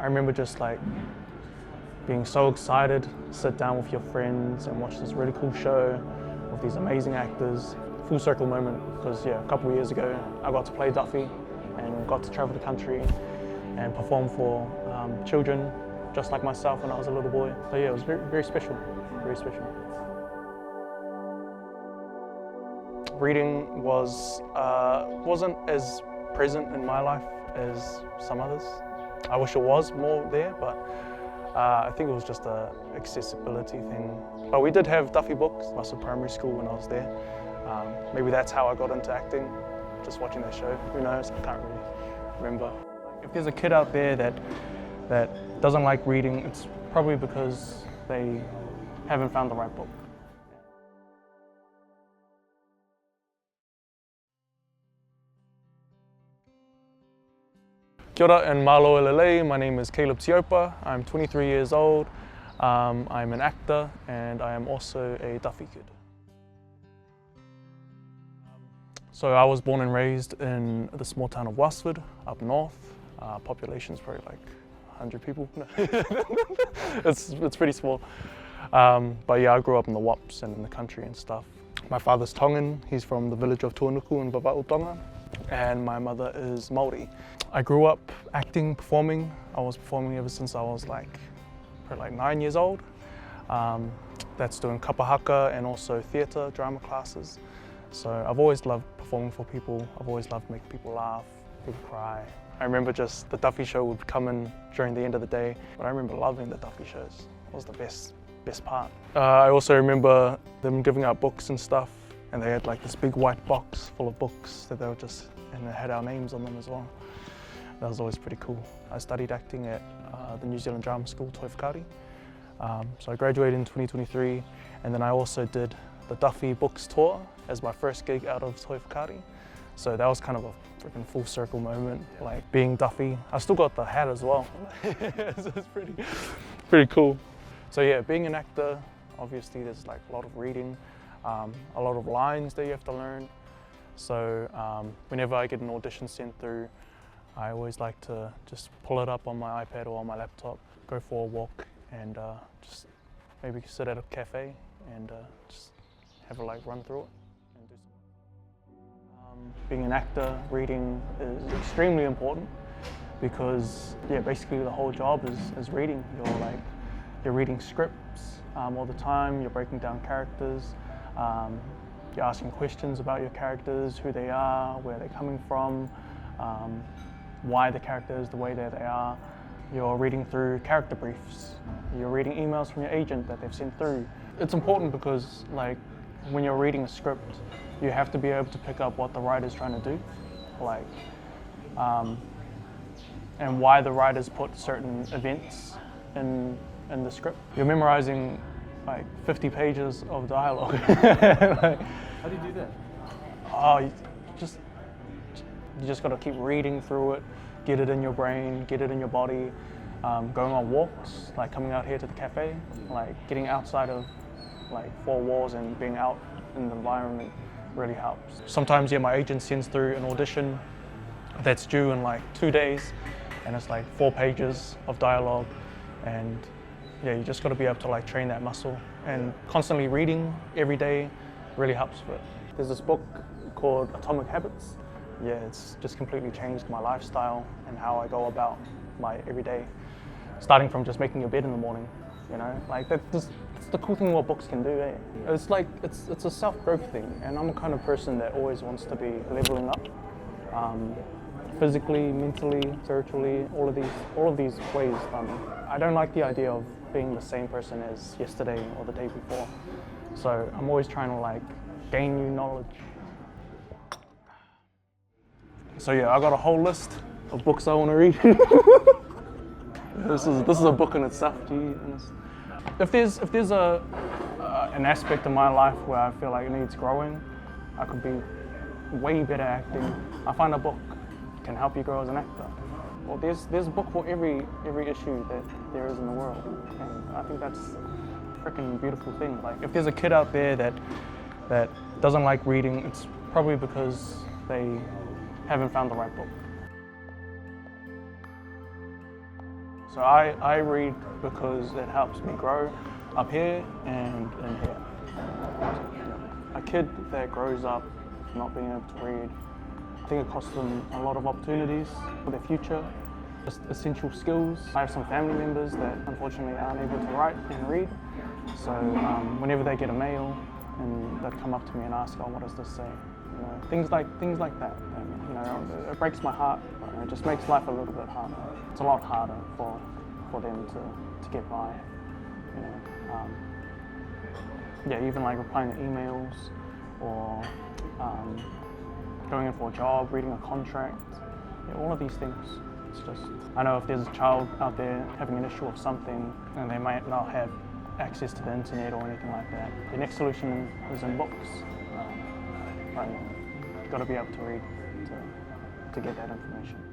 I remember just like being so excited to sit down with your friends and watch this really cool show with these amazing actors. Full circle moment, because a couple of years ago I got to play Duffy and got to travel the country and perform for children just like myself when I was a little boy. So it was very, very special, very special. Reading wasn't as present in my life as some others. I wish it was more there, but I think it was just a accessibility thing. But we did have Duffy Books, lots of primary school when I was there. Maybe that's how I got into acting, just watching that show. Who knows? I can't really remember. If there's a kid out there that doesn't like reading, it's probably because they haven't found the right book. Kia ora and malo lelei. My name is Teaupa. I'm 23 years old. I'm an actor and I am also a Duffy Kid. So I was born and raised in the small town of Westford, up north. Population's probably like 100 people. it's pretty small. But I grew up in the Wops and in the country and stuff. My father's Tongan. He's from the village of Tuanuku in Tonga. And my mother is Māori. I grew up acting, performing. I was performing ever since I was probably like 9 years old. That's doing kapahaka and also theatre, drama classes. So I've always loved performing for people. I've always loved making people laugh, people cry. I remember just the Duffy show would come in during the end of the day, but I remember loving the Duffy shows. It was the best part. I also remember them giving out books and stuff, and they had like this big white box full of books that they were and they had our names on them as well. That was always pretty cool. I studied acting at the New Zealand Drama School, Teaupa. So I graduated in 2023, and then I also did the Duffy Books tour as my first gig out of Teaupa. So that was kind of a freaking full circle moment, like being Duffy. I still got the hat as well. So it's pretty cool. So being an actor, obviously there's like a lot of reading, a lot of lines that you have to learn. So whenever I get an audition sent through, I always like to just pull it up on my iPad or on my laptop, go for a walk, and just maybe sit at a cafe and just have a run through it and do something. Being an actor, reading is extremely important because basically the whole job is reading. You're reading scripts all the time. You're breaking down characters. You're asking questions about your characters, who they are, where they're coming from, why the character is the way that they are. You're reading through character briefs. You're reading emails from your agent that they've sent through. It's important because when you're reading a script, you have to be able to pick up what the writer's trying to do, and why the writers put certain events in the script. You're memorizing 50 pages of dialogue. How do you do that? Oh, you just got to keep reading through it, get it in your brain, get it in your body, going on walks, coming out here to the cafe, getting outside of four walls and being out in the environment really helps. Sometimes my agent sends through an audition that's due in 2 days, and it's 4 pages of dialogue, and you just got to be able to train that muscle, and constantly reading every day really helps with it. There's this book called Atomic Habits. It's just completely changed my lifestyle and how I go about my everyday, starting from just making your bed in the morning. That's the cool thing what books can do. It's it's a self-growth thing, and I'm the kind of person that always wants to be leveling up, physically, mentally, spiritually, all of these ways. I don't like the idea of being the same person as yesterday or the day before. So I'm always trying to gain new knowledge. So I got a whole list of books I want to read. This is a book in itself. If there's an aspect of my life where I feel it needs growing, I could be way better acting. I find a book can help you grow as an actor. Well, there's a book for every issue that there is in the world, and I think that's a freaking beautiful thing. If there's a kid out there that doesn't like reading, it's probably because they haven't found the right book. So I read because it helps me grow up here and in here. A kid that grows up not being able to read, I think it costs them a lot of opportunities for their future, just essential skills. I have some family members that unfortunately aren't able to write and read, so whenever they get a mail and they'd come up to me and ask, oh, what does this say? You know, things like that. And, you know, it breaks my heart. It just makes life a little bit harder. It's a lot harder for them to get by. You know, yeah, even like replying to emails or going in for a job, reading a contract, yeah, all of these things. It's just, I know if there's a child out there having an issue of something and they might not have access to the internet or anything like that, the next solution is in books. But you've got to be able to read to get that information.